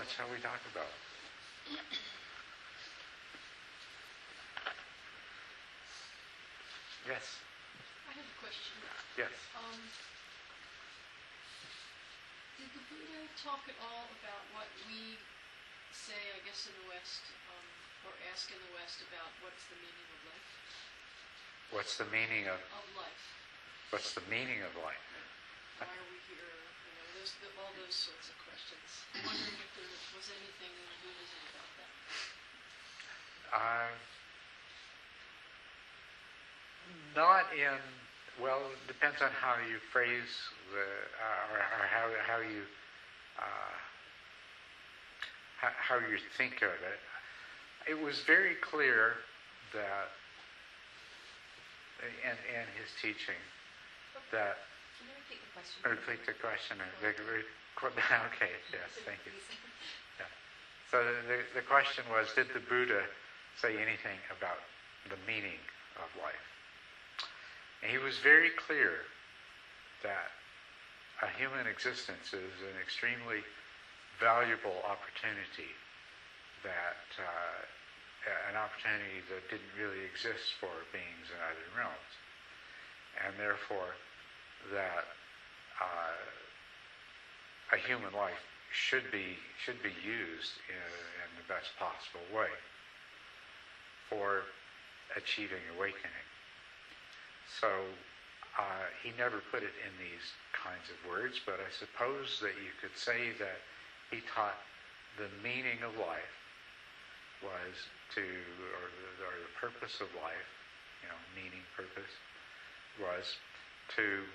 what shall we talk about? Yes. I have a question. Yes. Did the Buddha talk at all about what we say, I guess, in the West, or ask in the West about what's the meaning of life? What's the meaning of life? What's the meaning of life? Why are we here? All those sorts of questions. I'm wondering if there was anything in Buddhism about that. Not in. Well, it depends on how you phrase or how you think of it. It was very clear that, in his teaching, that. Can you repeat the question? Repeat the question. Okay. Yes. Thank you. Yeah. So the question was, did the Buddha say anything about the meaning of life? And he was very clear that a human existence is an extremely valuable opportunity, that an opportunity that didn't really exist for beings in other realms, and therefore that a human life should be used in the best possible way for achieving awakening. So he never put it in these kinds of words, but I suppose that you could say that he taught the meaning of life was or the purpose of life, meaning, purpose, was to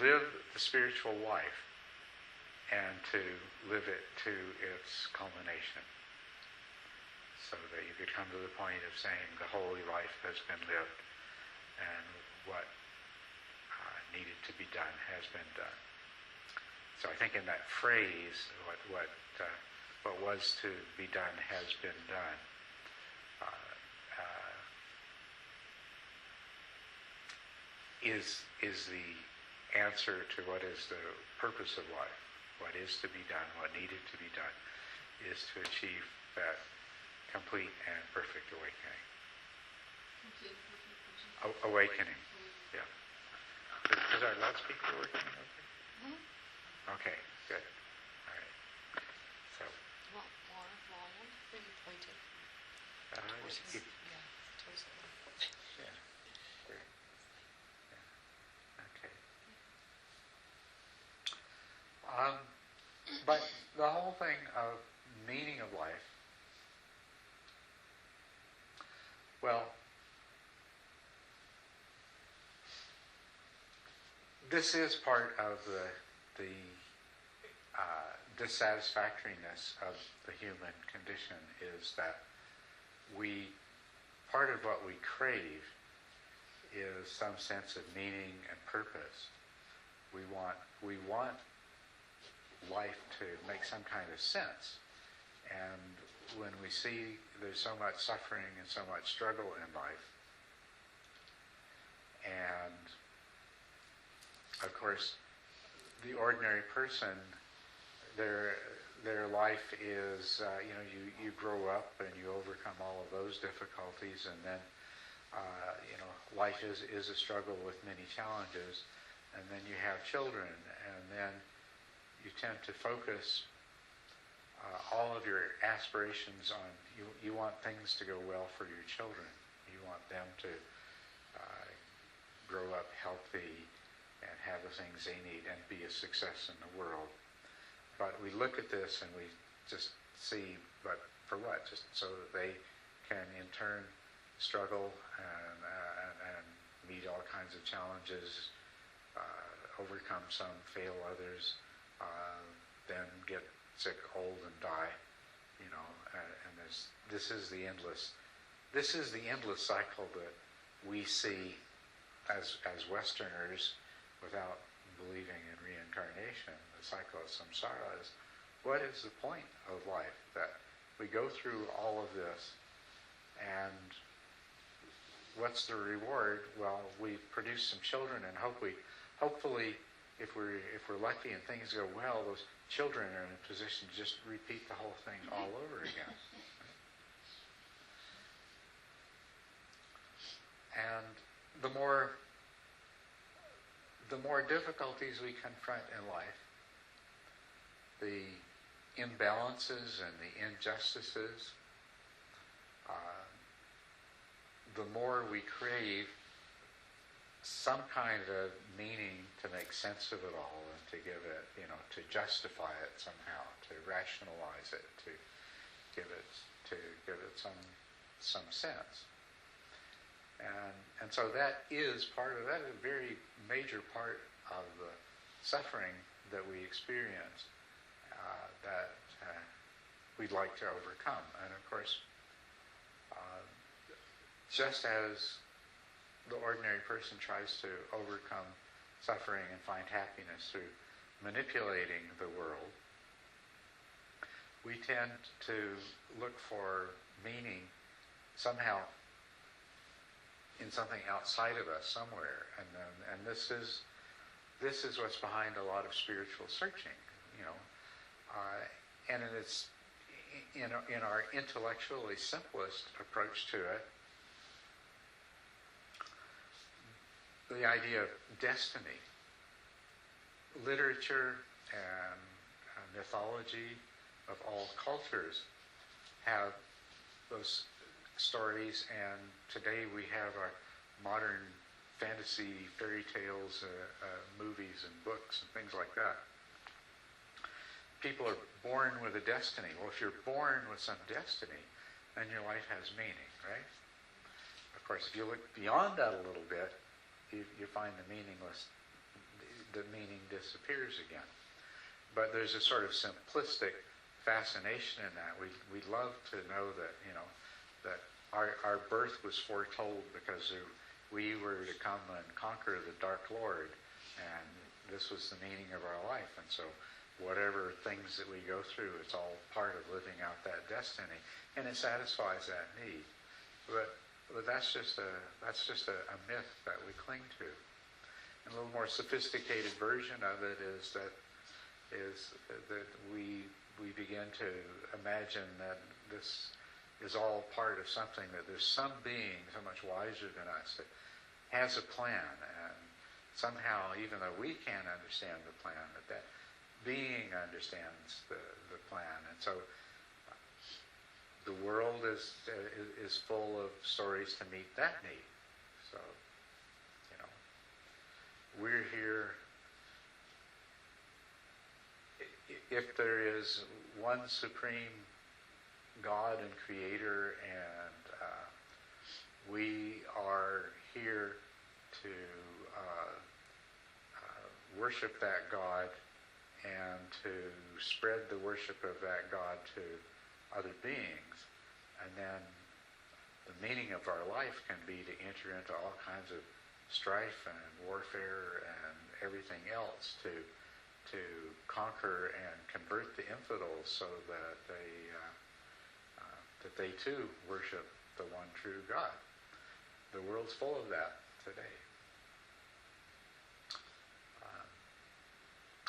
live the spiritual life and to live it to its culmination, so that you could come to the point of saying the holy life has been lived and what needed to be done has been done. So I think in that phrase, what was to be done has been done, is the answer to what is the purpose of life. What is to be done, what needed to be done, is to achieve that complete and perfect awakening. Awakening. Yeah. Is our loudspeaker working? Okay, good. All right. So. Want more volume? Maybe point it. Towards the left. Yeah. Great. Yeah. Okay. But the whole thing of meaning of life, well, this is part of the dissatisfactoriness of the human condition, is that part of what we crave is some sense of meaning and purpose. We want life to make some kind of sense. And when we see there's so much suffering and so much struggle in life, and of course the ordinary person, their life is, you grow up and you overcome all of those difficulties, and then life is a struggle with many challenges, and then you have children, and then you tend to focus all of your aspirations on, you want things to go well for your children. You want them to grow up healthy and have the things they need and be a success in the world. But we look at this and we just see, but for what? Just so that they can in turn struggle and meet all kinds of challenges, overcome some, fail others, then get sick, old, and die. And this is the endless cycle that we see as Westerners, without believing in reincarnation. The cycle of samsara is, what is the point of life? That we go through all of this, and what's the reward? Well, we produce some children, and hopefully, if we're lucky and things go well, those children are in a position to just repeat the whole thing all over again. And the more difficulties we confront in life, the imbalances and the injustices, the more we crave some kind of meaning to make sense of it all and to give it, to justify it somehow, to rationalize it, to give it some sense. And so that is a very major part of the suffering that we experience that we'd like to overcome. And of course, just as the ordinary person tries to overcome suffering and find happiness through manipulating the world, we tend to look for meaning somehow in something outside of us somewhere, and this is what's behind a lot of spiritual searching, and it's in our intellectually simplest approach to it. The idea of destiny, literature and mythology of all cultures have those stories, and today we have our modern fantasy fairy tales, movies and books and things like that. People are born with a destiny. Well, if you're born with some destiny, then your life has meaning, right? Of course, if you look beyond that a little bit, you find the meaning disappears again. But there's a sort of simplistic fascination in that. We'd love to know that, that our birth was foretold because we were to come and conquer the Dark Lord, and this was the meaning of our life. And so whatever things that we go through, it's all part of living out that destiny, and it satisfies that need. But that's just a myth that we cling to. And a little more sophisticated version of it is that we begin to imagine that this is all part of something, that there's some being so much wiser than us that has a plan, and somehow, even though we can't understand the plan, that being understands the plan. And so the world is full of stories to meet that need. So, we're here. If there is one supreme God and Creator, and we are here to worship that God and to spread the worship of that God to other beings, and then the meaning of our life can be to enter into all kinds of strife and warfare and everything else to conquer and convert the infidels so that they too worship the one true God. The world's full of that today.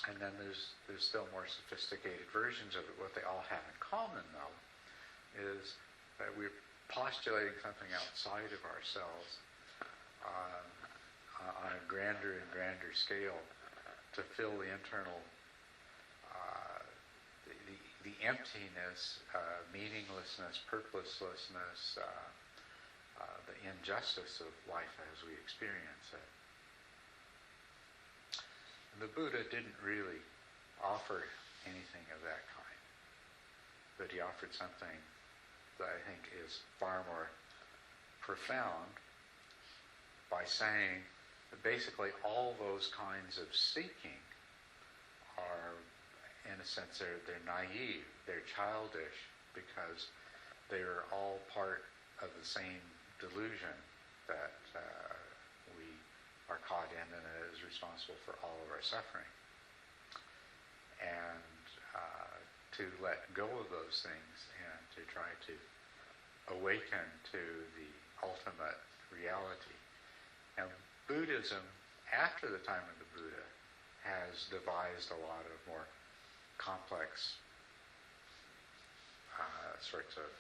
And then there's still more sophisticated versions of it. What they all have in common, though, is that we're postulating something outside of ourselves on a grander and grander scale to fill the internal, the emptiness, meaninglessness, purposelessness, the injustice of life as we experience it. The Buddha didn't really offer anything of that kind, but he offered something that I think is far more profound by saying that basically all those kinds of seeking are, in a sense, they're naive, they're childish, because they're all part of the same delusion that we are caught in, and it is responsible for all of our suffering. And to let go of those things and to try to awaken to the ultimate reality. And Buddhism, after the time of the Buddha, has devised a lot of more complex sorts of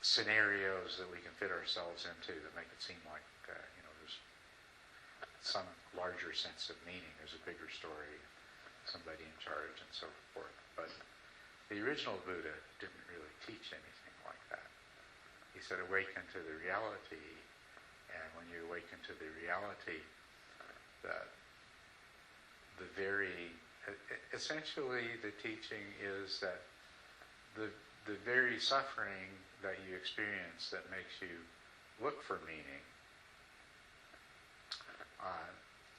scenarios that we can fit ourselves into that make it seem like there's some larger sense of meaning. There's a bigger story, somebody in charge, and so forth. But the original Buddha didn't really teach anything like that. He said, awaken to the reality, and when you awaken to the reality, that essentially the teaching is that the very suffering that you experience that makes you look for meaning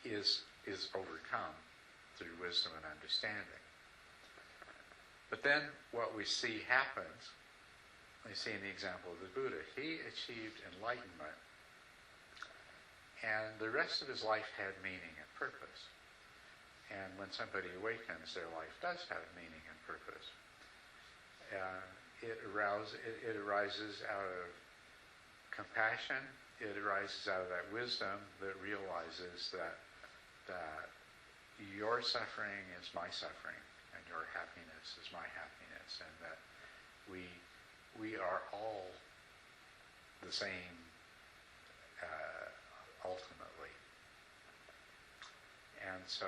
is overcome through wisdom and understanding. But then what we see happens, we see in the example of the Buddha, he achieved enlightenment, and the rest of his life had meaning and purpose. And when somebody awakens, their life does have meaning and purpose. It arises out of compassion. It arises out of that wisdom that realizes that your suffering is my suffering, and your happiness is my happiness, and that we are all the same ultimately. And so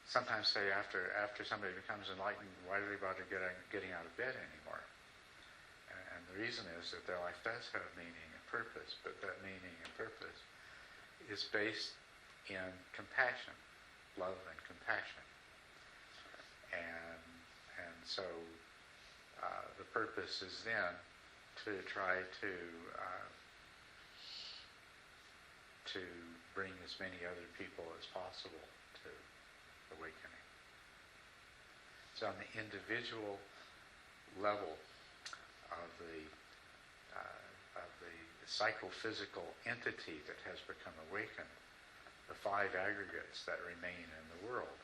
sometimes say after somebody becomes enlightened, why do they bother getting out of bed anymore? And the reason is that their life does have meaning and purpose, but that meaning and purpose is based in compassion, love and compassion. And so the purpose is then to try to bring as many other people as possible to awakening. So on the individual level of the psychophysical entity that has become awakened, the five aggregates that remain in the world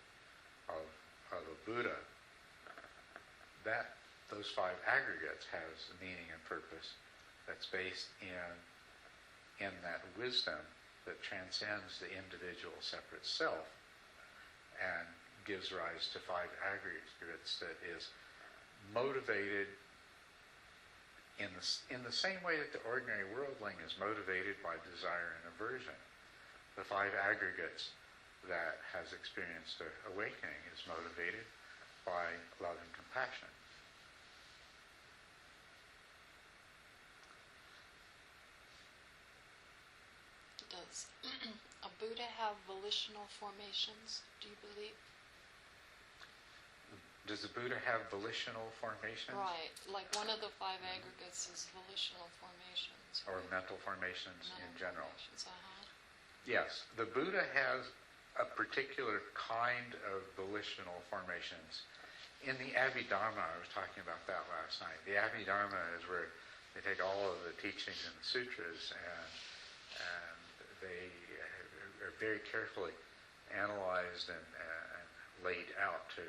of a Buddha, those five aggregates has meaning and purpose that's based in that wisdom that transcends the individual separate self and gives rise to five aggregates that is motivated in the same way that the ordinary worldling is motivated by desire and aversion. The five aggregates that has experienced awakening is motivated by love and compassion. Does a Buddha have volitional formations, do you believe? Does the Buddha have volitional formations? Right, like one of the five aggregates is volitional formations. Or mental formations in general? Formations, Yes, the Buddha has a particular kind of volitional formations. In the Abhidharma, I was talking about that last night. The Abhidharma is where they take all of the teachings in the sutras and they are very carefully analyzed and laid out to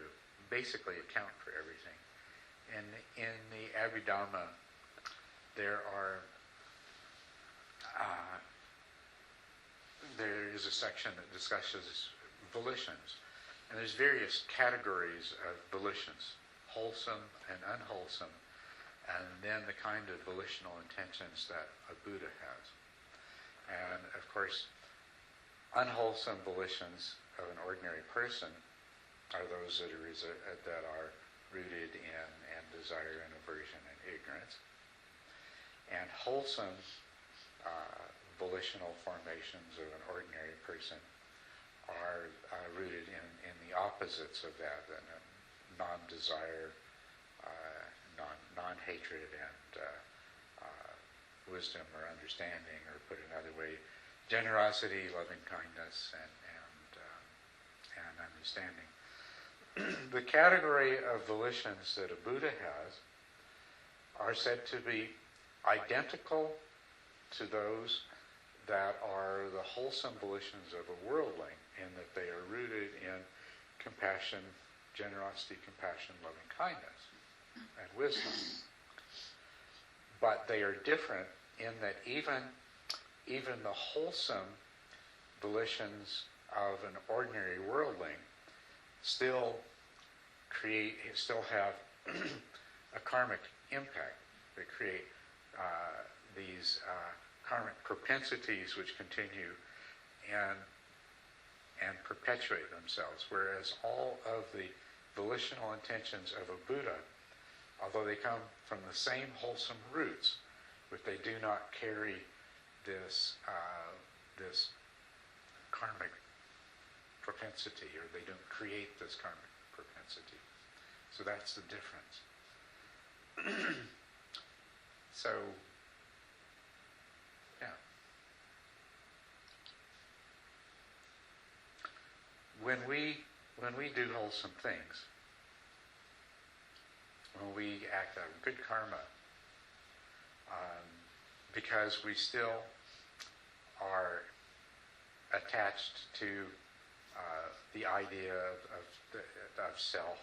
basically account for everything. And in the Abhidharma, there is a section that discusses volitions. And there's various categories of volitions, wholesome and unwholesome, and then the kind of volitional intentions that a Buddha has. And of course, unwholesome volitions of an ordinary person are those that are rooted in desire and aversion and ignorance. And wholesome volitional formations of an ordinary person are rooted in the opposites of that, non-desire, non-hatred, and wisdom or understanding, or put another way, generosity, loving kindness, and understanding. The category of volitions that a Buddha has are said to be identical to those that are the wholesome volitions of a worldling, in that they are rooted in compassion, generosity, compassion, loving kindness, and wisdom. But they are different in that even even the wholesome volitions of an ordinary worldling still have a karmic impact. They create these karmic propensities which continue and perpetuate themselves, whereas all of the volitional intentions of a Buddha, although they come from the same wholesome roots, but they do not carry this karmic propensity, or they don't create this karmic propensity. So that's the difference. So, yeah. When we do wholesome things, when we act out good karma, because we still are attached to the idea of self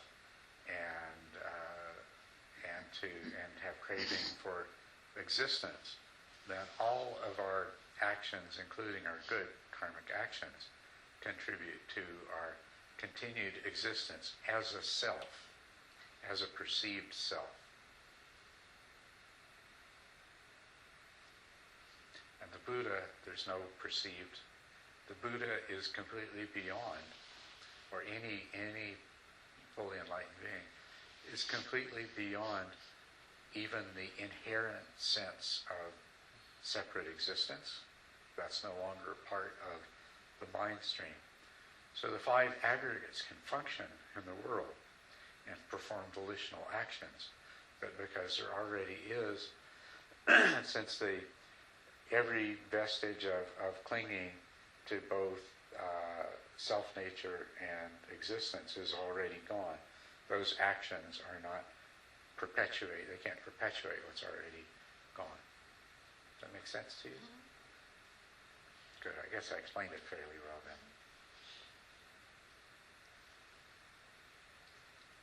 and have craving for existence, then all of our actions, including our good karmic actions, contribute to our continued existence as a self, as a perceived self. And the Buddha, there's no perceived. The Buddha is completely beyond, or any fully enlightened being, is completely beyond even the inherent sense of separate existence. That's no longer part of the mind stream. So the five aggregates can function in the world and perform volitional actions, but because there already is, since every vestige of clinging to both self-nature and existence is already gone, those actions are not they can't perpetuate what's already gone. Does that make sense to you? Mm-hmm. Good. I guess I explained it fairly well then.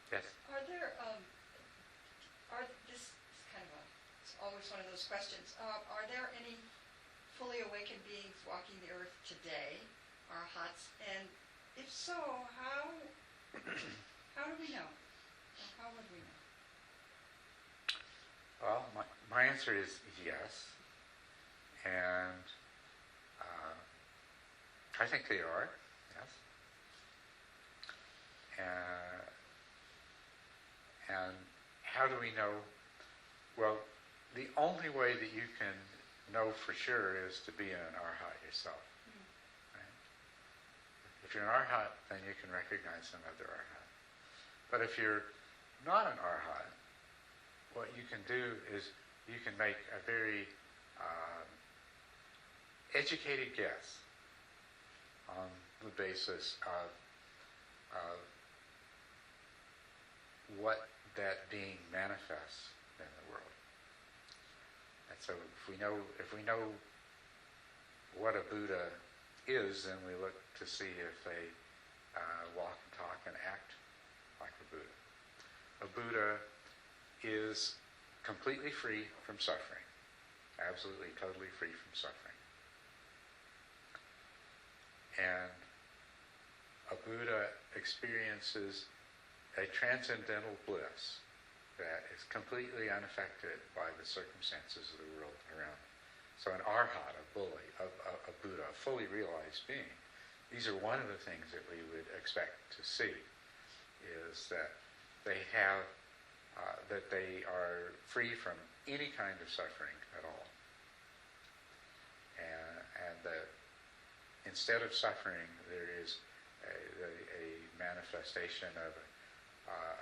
Yes? This is kind of it's always one of those questions. Are there any fully awakened beings walking the earth today, arhats? And if so, how do we know? Or how would we know? Well, my answer is yes. And I think they are, yes. And how do we know? Well, the only way that you can know for sure is to be an arhat yourself. Right? If you're an arhat, then you can recognize some other arhat. But if you're not an arhat, what you can do is you can make a very educated guess on the basis of what that being manifests in the world. And so if we know what a Buddha is, then we look to see if they walk and talk and act like a Buddha. A Buddha is completely free from suffering. Absolutely, totally free from suffering. And a Buddha experiences a transcendental bliss that is completely unaffected by the circumstances of the world around them. So an arhat, a Buddha, a fully realized being, these are one of the things that we would expect to see, is that they have that they are free from any kind of suffering at all. And that instead of suffering, there is a manifestation of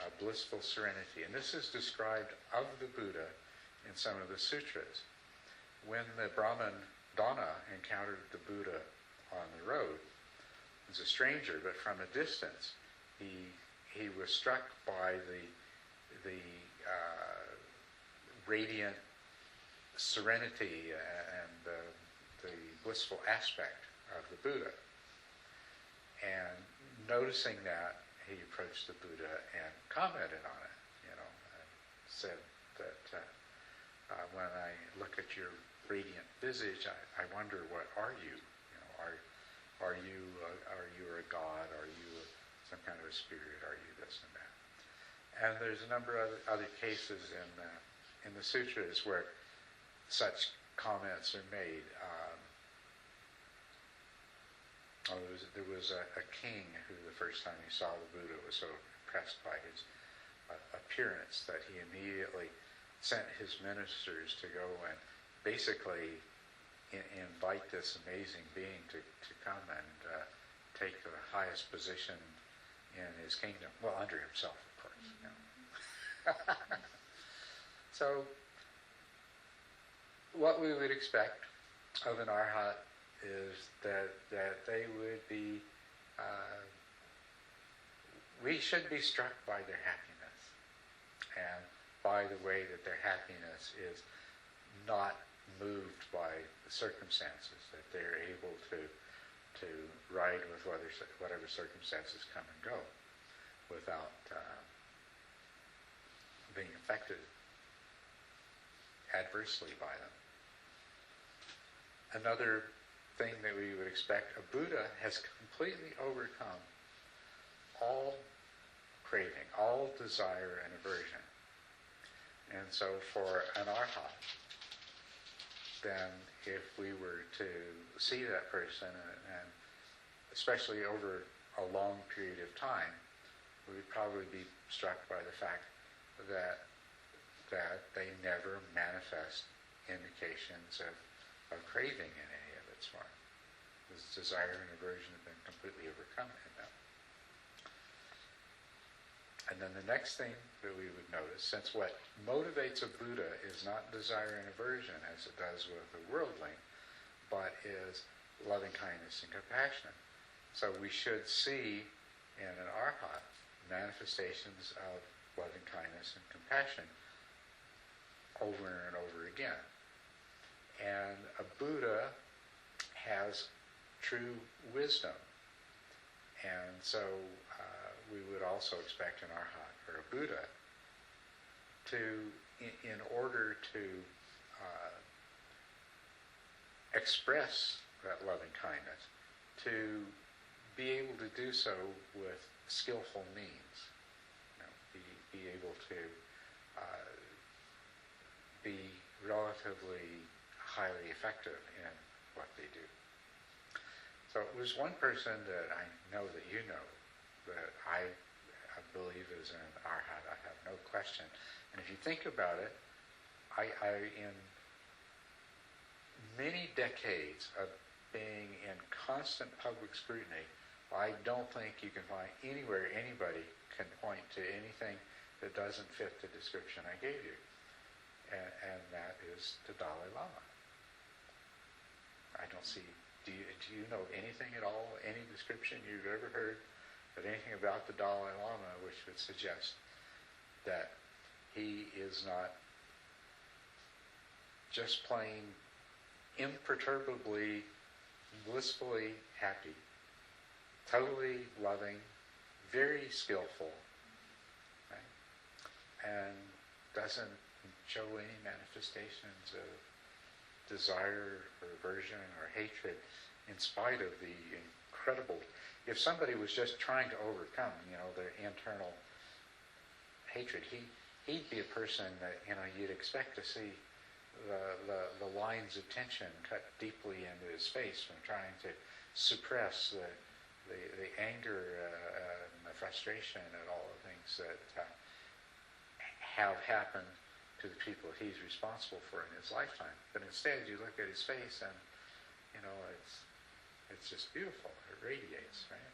a blissful serenity. And this is described of the Buddha in some of the sutras. When the Brahmin Dana encountered the Buddha on the road, he was a stranger, but from a distance, he was struck by the radiant serenity and the blissful aspect of the Buddha. And noticing that, he approached the Buddha and commented on it, and said that when I look at your radiant visage, I wonder, what are you? You know, are you a god? Are you some kind of a spirit? Are you this and that? And there's a number of other cases in the sutras where such comments are made. There was a king who, the first time he saw the Buddha, was so impressed by his appearance that he immediately sent his ministers to go and basically invite this amazing being to come and take the highest position in his kingdom. Well, under himself, of course. You know. So, what we would expect of an arhat is that they would be, we should be struck by their happiness, and by the way that their happiness is not moved by the circumstances, that they're able to ride with whatever circumstances come and go without being affected adversely by them. Another thing that we would expect, a Buddha has completely overcome all craving, all desire and aversion. And so for an arhat, then if we were to see that person, and especially over a long period of time, we would probably be struck by the fact that they never manifest indications of craving in any of its form. This desire and aversion have been completely overcome in them. And then the next thing that we would notice, since what motivates a Buddha is not desire and aversion as it does with a worldling, but is loving kindness and compassion. So we should see in an arhat manifestations of loving kindness and compassion over and over again. And a Buddha has true wisdom. And so we would also expect an arhat or a Buddha to, in order to express that loving kindness, to be able to do so with skillful means. You know, be able to be relatively highly effective in what they do. So it was one person that I know that you know that I believe is an arhat. I have no question. And if you think about it, I in many decades of being in constant public scrutiny, I don't think you can find anywhere anybody can point to anything that doesn't fit the description I gave you. And that is the Dalai Lama. I don't see, do you know anything at all, any description you've ever heard of anything about the Dalai Lama which would suggest that he is not just plain imperturbably, blissfully happy, totally loving, very skillful, right? And doesn't show any manifestations of desire or aversion or hatred in spite of the incredible, if somebody was just trying to overcome, their internal hatred, he'd be a person that, you'd expect to see the lines of tension cut deeply into his face from trying to suppress the anger and the frustration at all the things that have happened to the people he's responsible for in his lifetime. But instead, you look at his face and, it's just beautiful. It radiates, right?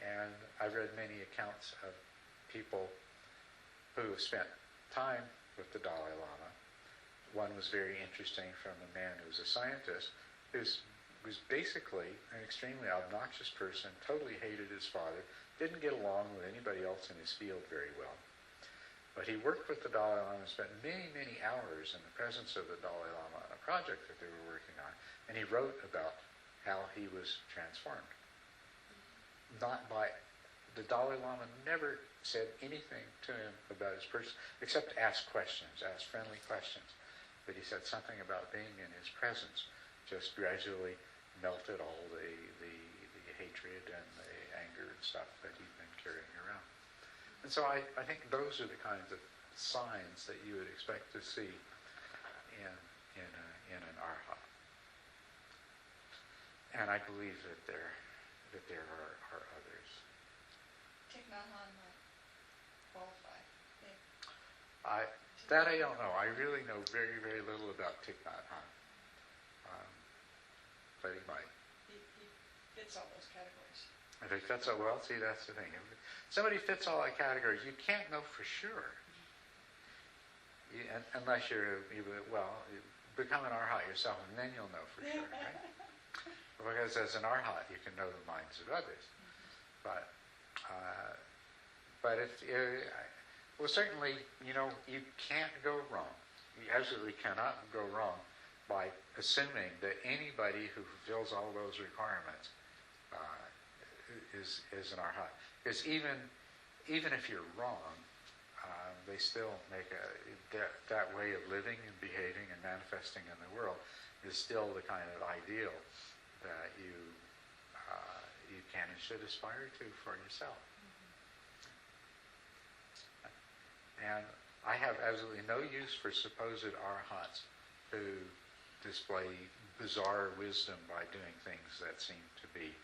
And I've read many accounts of people who have spent time with the Dalai Lama. One was very interesting, from a man who was a scientist, who was basically an extremely obnoxious person, totally hated his father, didn't get along with anybody else in his field very well. But he worked with the Dalai Lama and spent many, many hours in the presence of the Dalai Lama on a project that they were working on. And he wrote about how he was transformed. The Dalai Lama never said anything to him about his person, except to ask questions, ask friendly questions. but he said something about being in his presence just gradually melted all the hatred and the anger and stuff that he'd been carrying around. And so I think those are the kinds of signs that you would expect to see in an arhat. And I believe that there are others. Thich Nhat Hanh might qualify. That I don't know. I really know very, very little about Thich Nhat Hanh. But he might. He fits all those categories. If he fits all, well, see, that's the thing. If somebody fits all that categories, you can't know for sure. Unless you become an arhat yourself, and then you'll know for sure, right? Because as an arhat, you can know the minds of others. But well, certainly, you can't go wrong. You absolutely cannot go wrong by assuming that anybody who fulfills all those requirements is an arhat. Because even if you're wrong, they still make that way of living and behaving and manifesting in the world is still the kind of ideal that you can and should aspire to for yourself. And I have absolutely no use for supposed arhats who display bizarre wisdom by doing things that seem to be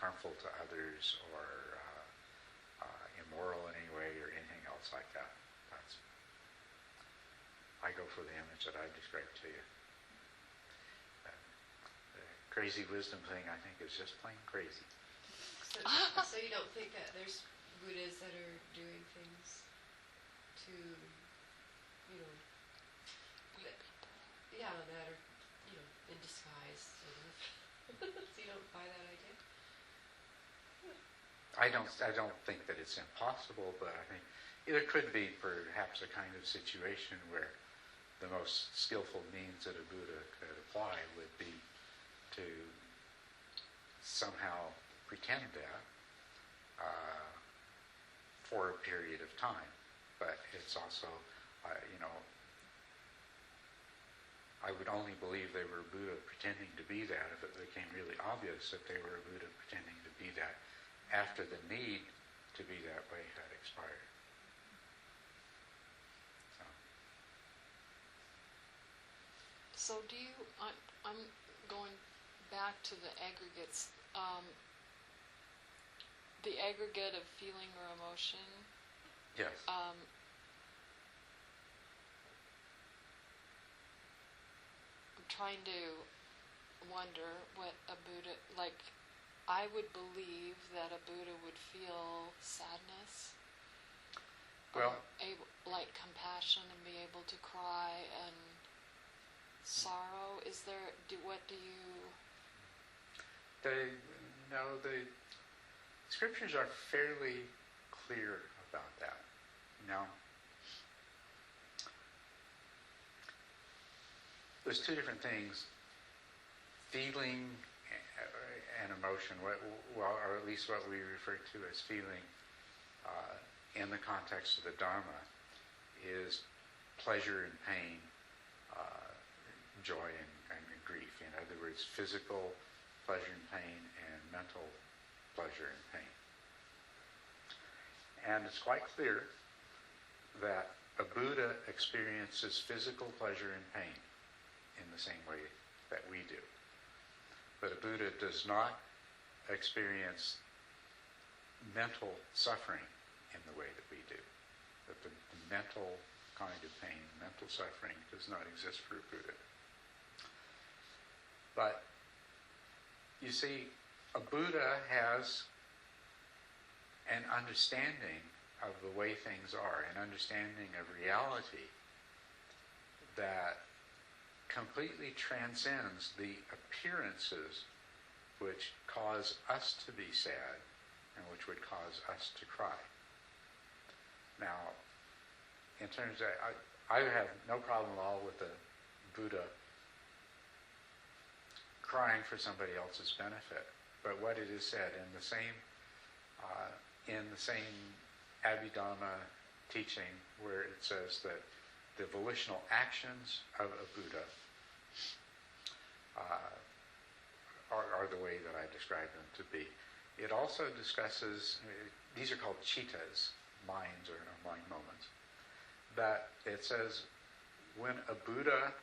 harmful to others or immoral in any way or anything else like that. I go for the image that I described to you. The crazy wisdom thing, I think, is just plain crazy. So you don't think that there's Buddhas that are doing things to, that are, in disguise, sort of. So you don't buy that idea? I don't think that it's impossible, but I think there could be perhaps a kind of situation where the most skillful means that a Buddha could apply would be to somehow pretend that for a period of time. But it's also, I would only believe they were a Buddha pretending to be that if it became really obvious that they were a Buddha pretending to be that after the need to be that way had expired. So do you, I'm going back to the aggregates, the aggregate of feeling or emotion. Yes. I'm trying to wonder what a Buddha, like, I would believe that a Buddha would feel sadness, well, like compassion, and be able to cry, and sorrow. What do you... The scriptures are fairly clear about that. There's two different things: feeling and emotion, or at least what we refer to as feeling in the context of the Dharma is pleasure and pain, joy and grief. In other words, physical pleasure and pain and mental pleasure and pain. And it's quite clear that a Buddha experiences physical pleasure and pain in the same way that we do. But a Buddha does not experience mental suffering in the way that we do. That the mental kind of pain, mental suffering, does not exist for a Buddha. But, you see, a Buddha has an understanding of the way things are, an understanding of reality that completely transcends the appearances which cause us to be sad and which would cause us to cry. Now, in terms of, I have no problem at all with the Buddha crying for somebody else's benefit, but what it is said in the same Abhidhamma teaching, where it says that the volitional actions of a Buddha are the way that I describe them to be. It also discusses, these are called citas, minds or mind moments, that it says when a Buddha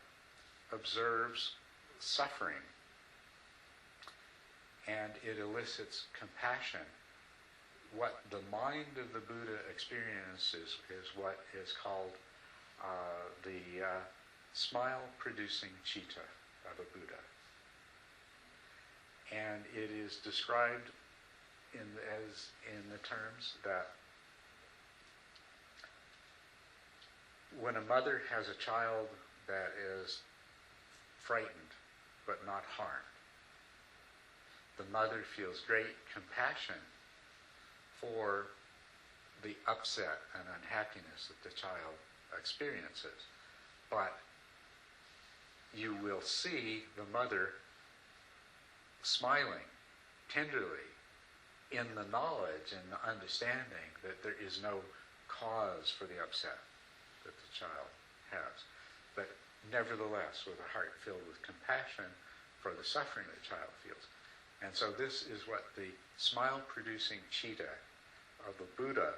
observes suffering and it elicits compassion, what the mind of the Buddha experiences is what is called the smile-producing citta of a Buddha. And it is described in the terms that when a mother has a child that is frightened but not harmed, the mother feels great compassion for the upset and unhappiness that the child experiences. But you will see the mother smiling tenderly in the knowledge and the understanding that there is no cause for the upset that the child has. But nevertheless, with a heart filled with compassion for the suffering the child feels. And so this is what the smile-producing citta of a Buddha,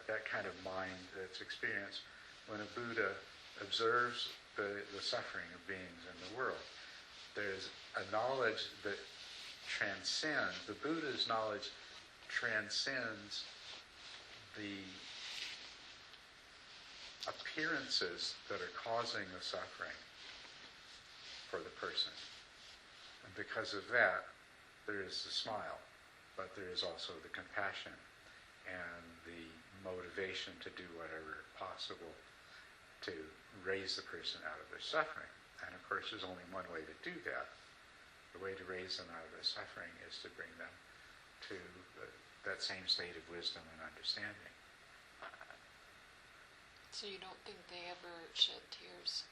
that kind of mind that's experienced when a Buddha observes the suffering of beings in the world. There's a knowledge that transcends, the Buddha's knowledge transcends the appearances that are causing the suffering for the person. And because of that, there is the smile, but there is also the compassion and the motivation to do whatever possible to raise the person out of their suffering. And of course, there's only one way to do that. The way to raise them out of their suffering is to bring them to that same state of wisdom and understanding. So you don't think they ever shed tears?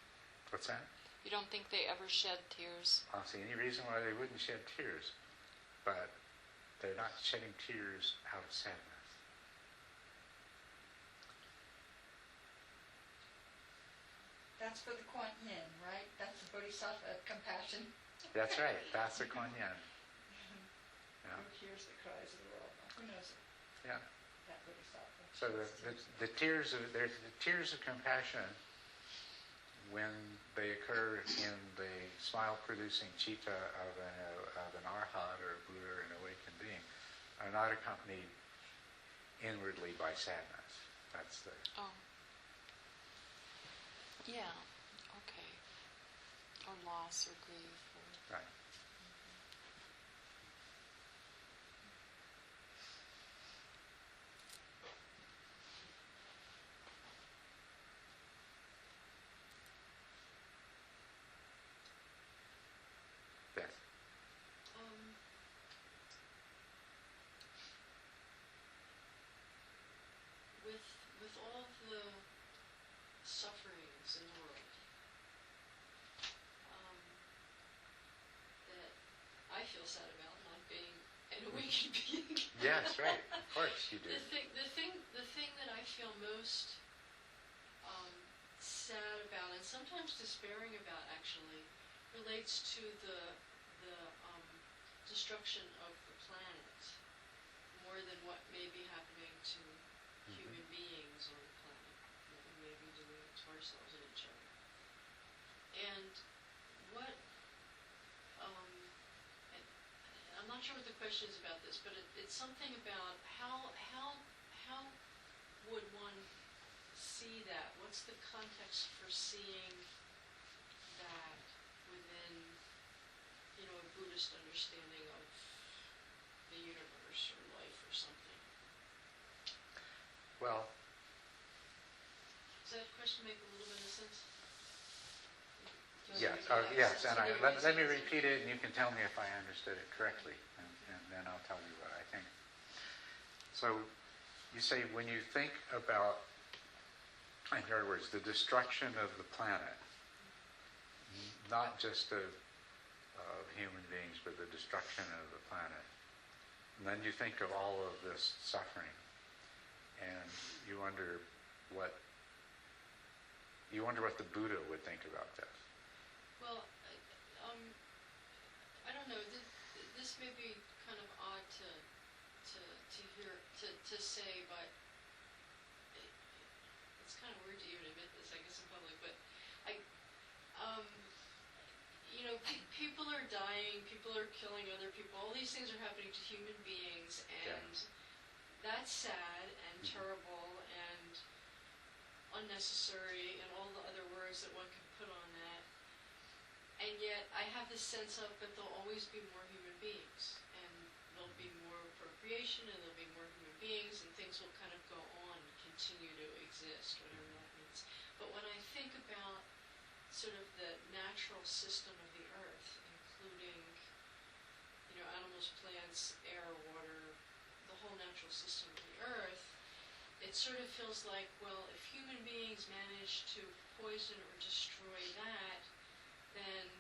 What's that? You don't think they ever shed tears? I don't see any reason why they wouldn't shed tears, but they're not shedding tears out of sadness. That's for the Kuan Yin, right? That's the Bodhisattva of compassion. That's right. That's the Kuan Yin. Yeah. Who hears the cries of the world? Who knows it? Yeah. That Bodhisattva. So the tears of compassion, when they occur in the smile-producing citta of an arhat or a Buddha or an awakened being, are not accompanied inwardly by sadness. That's the... Oh. Yeah, okay. Or loss or grief. Or... Right. Yes. With all the sufferings in the world that I feel sad about not being an awakened being. Yes, right. Of course you do. The thing that I feel most sad about, and sometimes despairing about, actually, relates to the destruction of the planet more than what may be happening to human beings on the planet, what we may be doing to ourselves and each other. And what, I'm not sure what the question is about this, but it's something about how would one see that? What's the context for seeing that within, a Buddhist understanding of the universe or life or something? Well, Does that question make a little bit of sense? yes, yes, and let me repeat it, and you can tell me if I understood it correctly, and then I'll tell you what I think. So, you say when you think about, in other words, the destruction of the planet, not just of human beings, but the destruction of the planet, and then you think of all of this suffering, and you wonder what you wonder what the Buddha would think about this. Well, I don't know. This may be kind of odd to hear to say, but it's kind of weird to even admit this, I guess, in public. But people are dying, people are killing other people. All these things are happening to human beings, and that's sad and terrible and unnecessary, and all the other words that one can put on that. And yet, I have this sense of, but there'll always be more human beings, and there'll be more procreation, and there'll be more human beings, and things will kind of go on, continue to exist, whatever that means. But when I think about sort of the natural system of the earth, including, animals, plants, air, water, the whole natural system of the earth, it sort of feels like, well, if human beings manage to poison or destroy that, then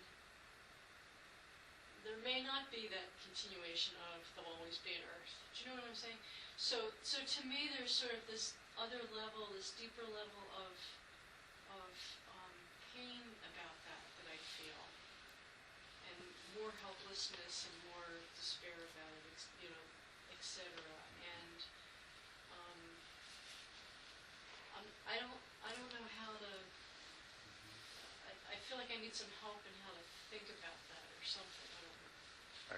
there may not be that continuation of there'll always be an earth. Do you know what I'm saying? So to me, there's sort of this other level, this deeper level of pain about that I feel, and more helplessness and more despair about it, etc. And I don't know how to. I feel like I need some help in how to think about that or something. I don't know.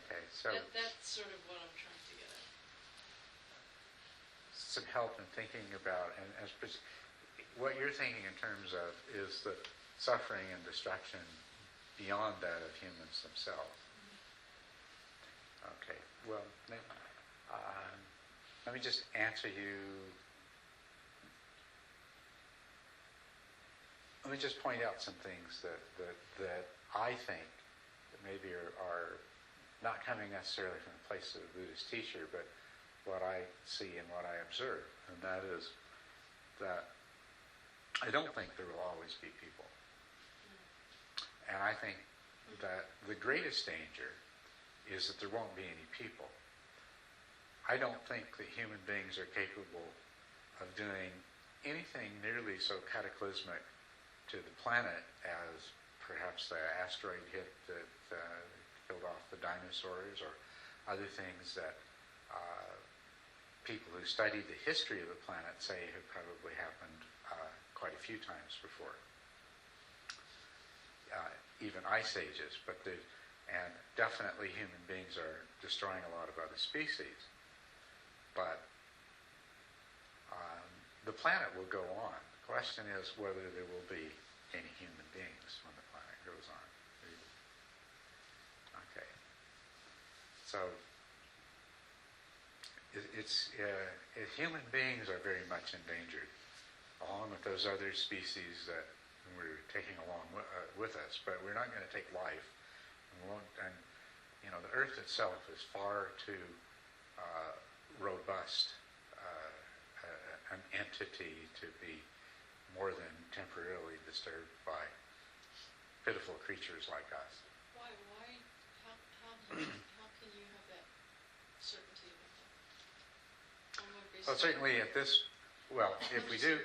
Okay, so That's sort of what I'm trying to get at. some help in thinking about, and what you're thinking in terms of is the suffering and destruction beyond that of humans themselves. Okay, well, let me just answer you. Let me just point out some things that I think that maybe are not coming necessarily from the place of a Buddhist teacher, but what I see and what I observe, and that is that I don't think there will always be people. And I think that the greatest danger is that there won't be any people. I don't think that human beings are capable of doing anything nearly so cataclysmic to the planet as perhaps the asteroid hit that killed off the dinosaurs, or other things that people who study the history of the planet say have probably happened quite a few times before. Even ice ages, and definitely human beings are destroying a lot of other species. But the planet will go on. The question is whether there will be any human beings when the planet goes on. Okay. So human beings are very much endangered, along with those other species that we're taking along with us, but we're not going to take life. The Earth itself is far too robust an entity to be more than temporarily disturbed by pitiful creatures like us. Why? How can you have that certainty about that? Well, certainly at this, if we do,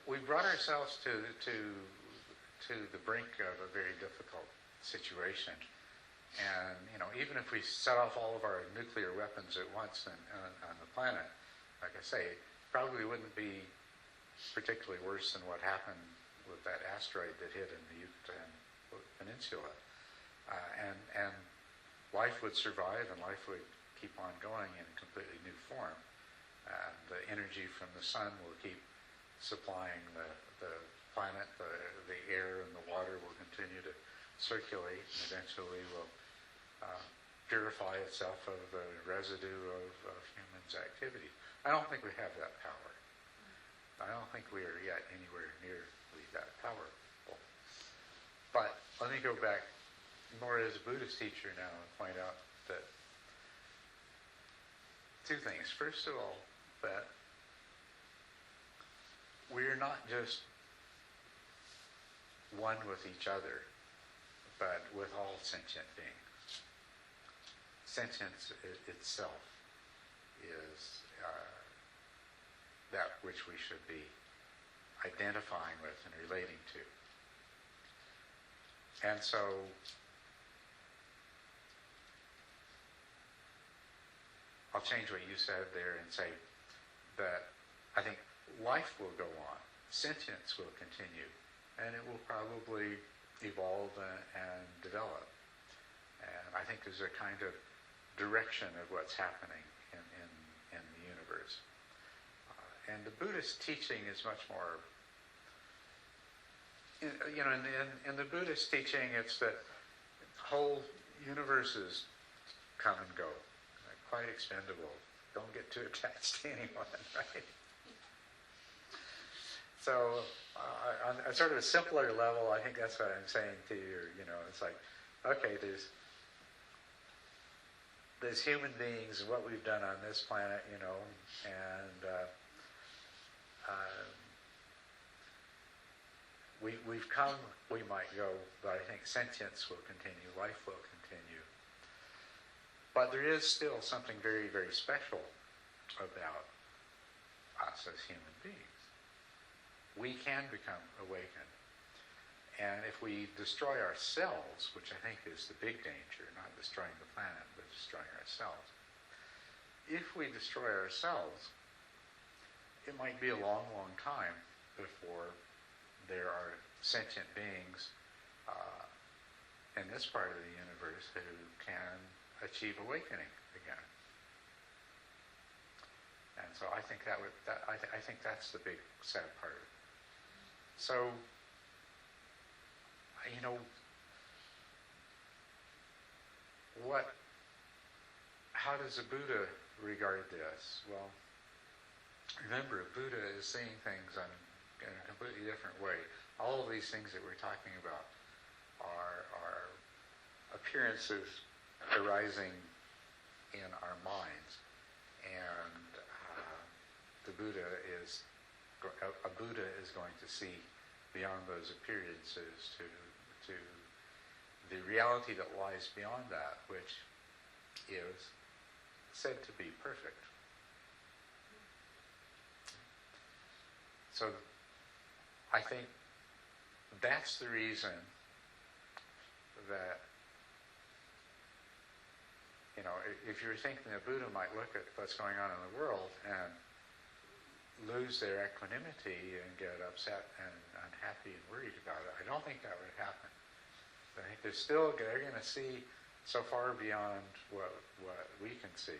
we brought ourselves to the brink of a very difficult situation, and even if we set off all of our nuclear weapons at once on the planet, like I say, it probably wouldn't be particularly worse than what happened with that asteroid that hit in the Yucatan Peninsula, and life would survive, and life would keep on going in a completely new form. The energy from the sun will keep supplying the planet, the air and the water will continue to circulate, and eventually will purify itself of the residue of humans' activity. I don't think we have that power. I don't think we are yet anywhere nearly that powerful. But let me go back more as a Buddhist teacher now and point out that two things. First of all, that we're not just one with each other, but with all sentient beings. Sentience itself is that which we should be identifying with and relating to. And so I'll change what you said there and say that I think life will go on, sentience will continue, and it will probably evolve and develop. And I think there's a kind of direction of what's happening in the universe. And the Buddhist teaching is much more, in the Buddhist teaching, it's that whole universes come and go, quite expendable. Don't get too attached to anyone, right? So, on a sort of a simpler level, I think that's what I'm saying to you. It's like, okay, there's human beings and what we've done on this planet, and we've come, we might go, but I think sentience will continue, life will continue. But there is still something very, very special about us as human beings. We can become awakened. And if we destroy ourselves, which I think is the big danger, not destroying the planet, but destroying ourselves. If we destroy ourselves, it might be a long, long time before there are sentient beings in this part of the universe who can achieve awakening again. And so I think I think that's the big sad part of it. So, how does a Buddha regard this? Well, remember, a Buddha is seeing things in a completely different way. All of these things that we're talking about are appearances arising in our minds, and a Buddha is going to see beyond those appearances to the reality that lies beyond that, which is said to be perfect. So I think that's the reason that, if you're thinking a Buddha might look at what's going on in the world and lose their equanimity and get upset and unhappy and worried about it, I don't think that would happen. I think they're going to see so far beyond what we can see,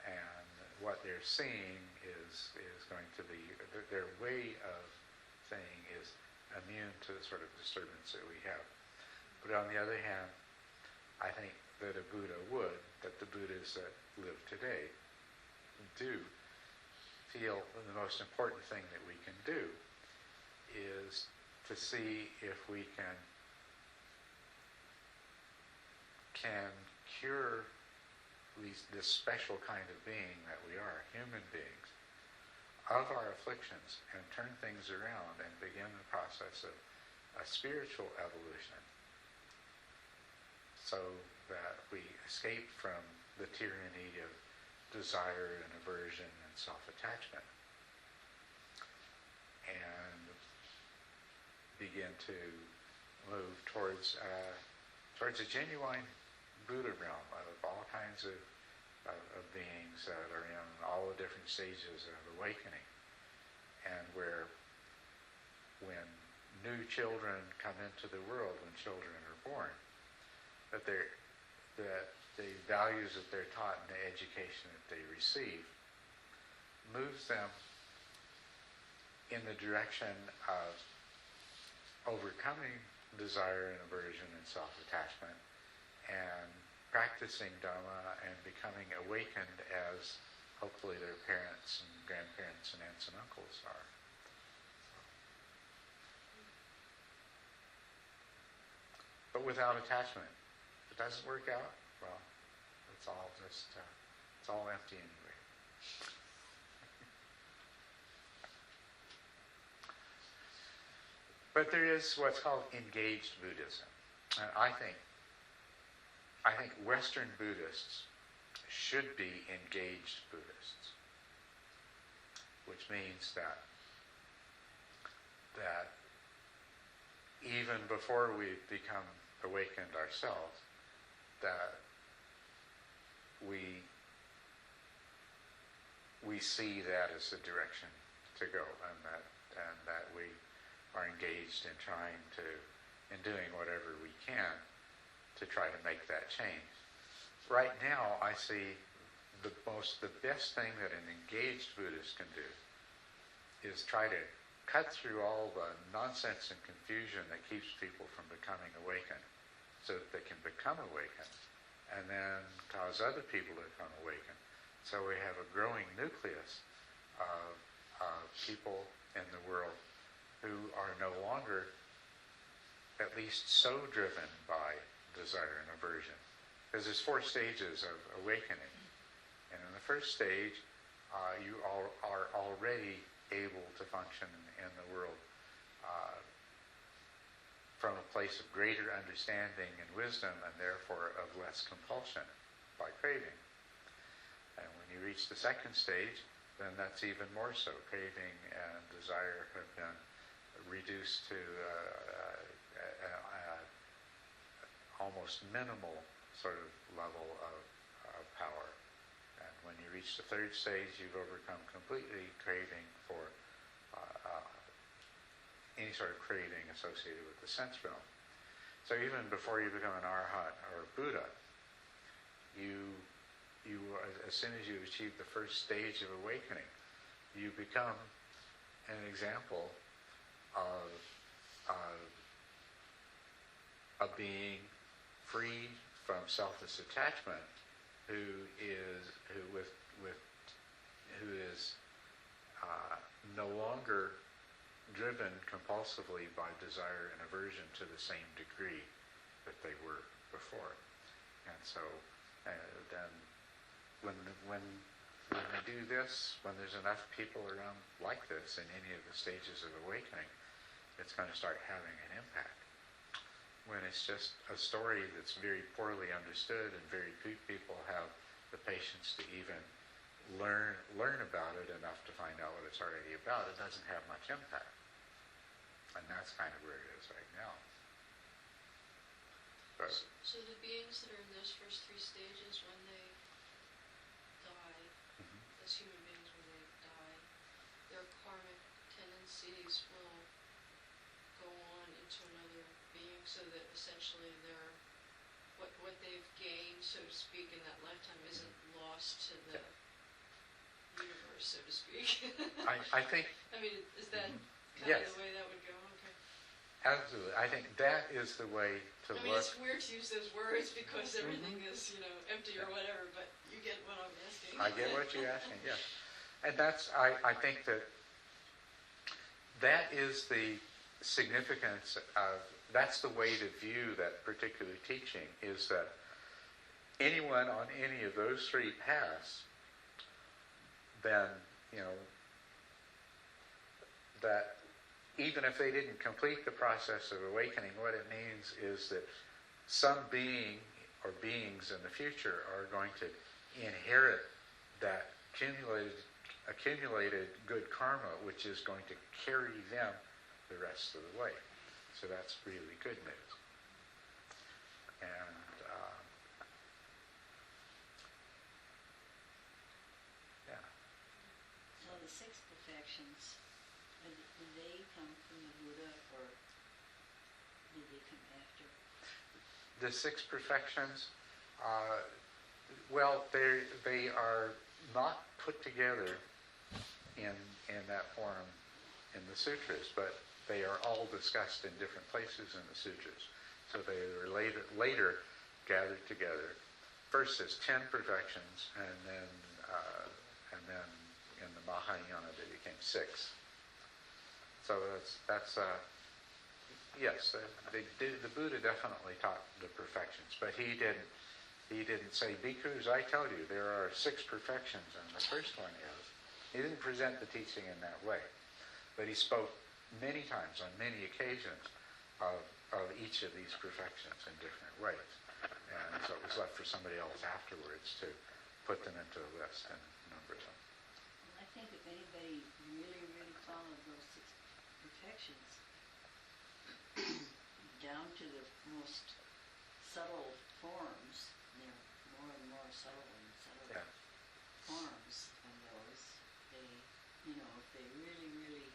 and what they're seeing is going to be, their way of saying is immune to the sort of disturbance that we have. But on the other hand, I think that the Buddhas that live today do feel that the most important thing that we can do is to see if we can cure this special kind of being that we are, human beings, of our afflictions, and turn things around and begin the process of a spiritual evolution, so that we escape from the tyranny of desire and aversion and self-attachment, and begin to move towards a genuine Buddha realm of all kinds of beings that are in all the different stages of awakening, and where when new children come into the world, when children are born, that the values that they're taught and the education that they receive moves them in the direction of overcoming desire and aversion and self-attachment, and practicing Dharma and becoming awakened as hopefully their parents and grandparents and aunts and uncles are. But without attachment. If it doesn't work out, well, it's all empty anyway. But there is what's called engaged Buddhism. And I think Western Buddhists should be engaged Buddhists, which means that that even before we become awakened ourselves, that we see that as the direction to go, and that we are engaged in doing whatever we can to try to make that change. Right now, I see the best thing that an engaged Buddhist can do is try to cut through all the nonsense and confusion that keeps people from becoming awakened, so that they can become awakened and then cause other people to become awakened. So we have a growing nucleus of people in the world who are no longer at least so driven by desire and aversion. Because there's 4 stages of awakening. And in the first stage, you are already able to function in the world from a place of greater understanding and wisdom, and therefore of less compulsion by craving. And when you reach the second stage, then that's even more so. Craving and desire have been reduced to almost minimal sort of level of power. And when you reach the third stage, you've overcome completely craving for any sort of craving associated with the sense realm. So even before you become an arhat or a Buddha, as soon as you achieve the first stage of awakening, you become an example of a being free from selfless attachment, who is no longer driven compulsively by desire and aversion to the same degree that they were before. And so then when we do this, when there's enough people around like this in any of the stages of awakening, it's going to start having an impact. When it's just a story that's very poorly understood and very few people have the patience to even learn about it enough to find out what it's already about, it doesn't have much impact. And that's kind of where it is right now. But, So the beings that are in those first 3 stages, when they die, as human beings, when they die, their karmic tendencies will go on into another being, so that essentially what they've gained, so to speak, in that lifetime isn't lost to the universe, so to speak. I think... I mean, is that kind yes. of the way that would go? Okay. Absolutely. I think that is the way to I mean, look. it's weird to use those words because everything is, empty or whatever, but you get what I'm asking. I get what you're asking, yes. And that's, I think that is the significance of, that's the way to view that particular teaching, is that anyone on any of those 3 paths, then, that even if they didn't complete the process of awakening, what it means is that some being or beings in the future are going to inherit that accumulated good karma, which is going to carry them the rest of the way. So that's really good news. And yeah. So the 6 perfections, did they come from the Buddha, or did they come after? The 6 perfections, well, they are not put together in that form in the sutras, but they are all discussed in different places in the sutras. So they were later gathered together. First as 10 perfections, and then in the Mahayana they became 6. So that's yes, the Buddha definitely taught the perfections, but he didn't say, bhikkhus, I tell you, there are 6 perfections, and the first one is. He didn't present the teaching in that way, but he spoke many times, on many occasions, of each of these perfections in different ways. And so it was left for somebody else afterwards to put them into a list and number them. Well, I think if anybody really, really followed those 6 perfections down to the most subtle forms. They're more and more subtle and subtle Yeah. forms of those. They, if they really, really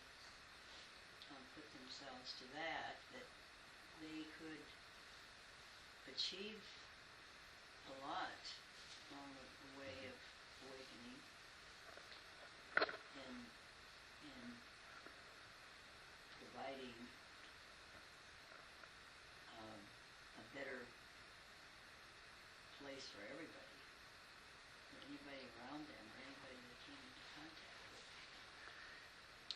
put themselves to that they could achieve a lot along the way of awakening and providing a better place for everybody, for anybody around them or anybody they came into contact with.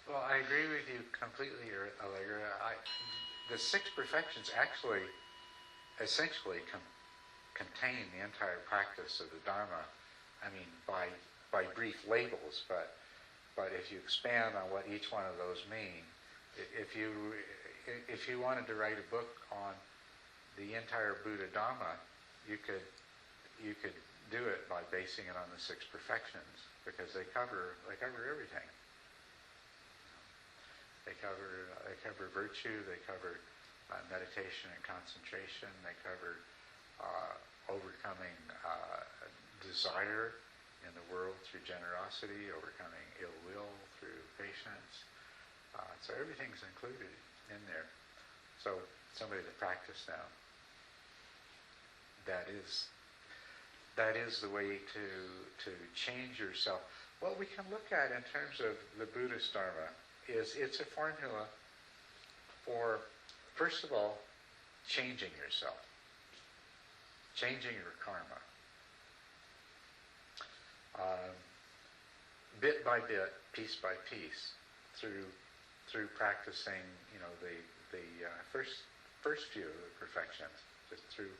Well, I agree with you completely, Allegra. The six perfections actually essentially contain the entire practice of the Dharma. I mean, by brief labels, but if you expand on what each one of those mean, if you wanted to write a book on the entire Buddha Dharma, you could do it by basing it on the six perfections, because they cover everything. They cover virtue. They cover meditation and concentration. They cover overcoming desire in the world through generosity, overcoming ill will through patience. So everything's included in there. So somebody to practice now. That is the way to change yourself. What we can look at in terms of the Buddhist Dharma is it's a formula for, first of all, changing yourself, changing your karma. Bit by bit, piece by piece, through practicing, the first few of the perfections, just through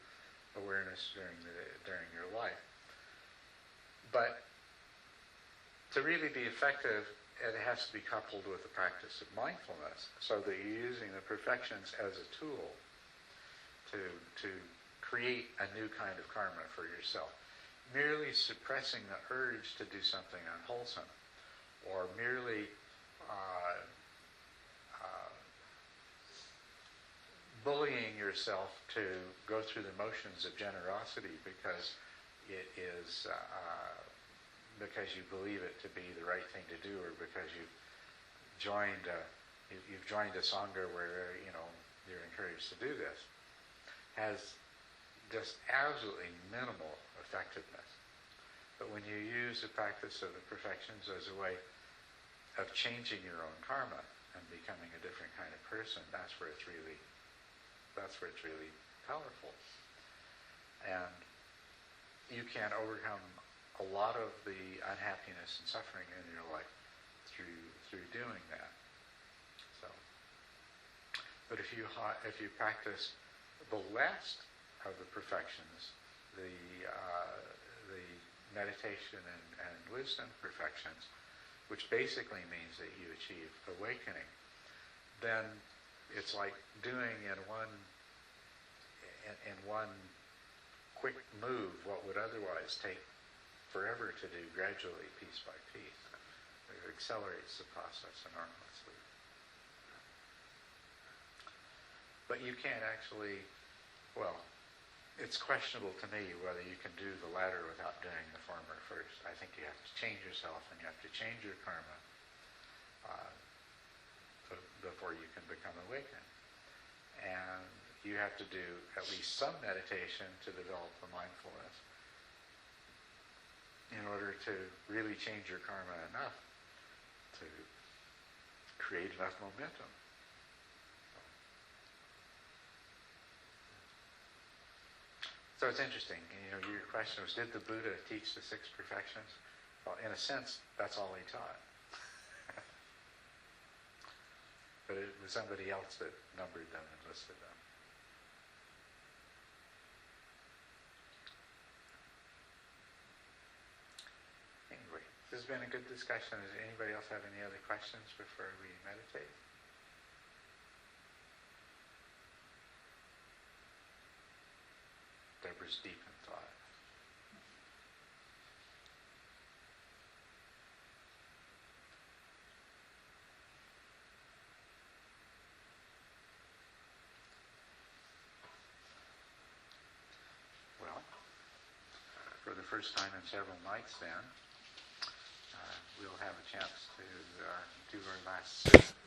awareness during your life. But to really be effective, it has to be coupled with the practice of mindfulness, so that you're using the perfections as a tool to create a new kind of karma for yourself. Merely suppressing the urge to do something unwholesome, or merely bullying yourself to go through the motions of generosity because it is because you believe it to be the right thing to do, or because you've joined a sangha where you're encouraged to do this, has just absolutely minimal effectiveness. But when you use the practice of the perfections as a way of changing your own karma and becoming a different kind of person, that's where it's really powerful. And you can overcome a lot of the unhappiness and suffering in your life through doing that. So, but if you practice the last of the perfections, the meditation and wisdom perfections, which basically means that you achieve awakening, then it's like doing in one quick move what would otherwise take forever to do, gradually, piece by piece. It accelerates the process enormously. But you can't actually, it's questionable to me whether you can do the latter without doing the former first. I think you have to change yourself, and you have to change your karma before you can become awakened. And you have to do at least some meditation to develop the mindfulness in order to really change your karma enough to create enough momentum. So it's interesting. Your question was, did the Buddha teach the six perfections? Well, in a sense, that's all he taught. But it was somebody else that numbered them and listed them. Anyway, this has been a good discussion. Does anybody else have any other questions before we meditate? Deborah's deep in thought. first time in several nights then. We'll have a chance to do our last sip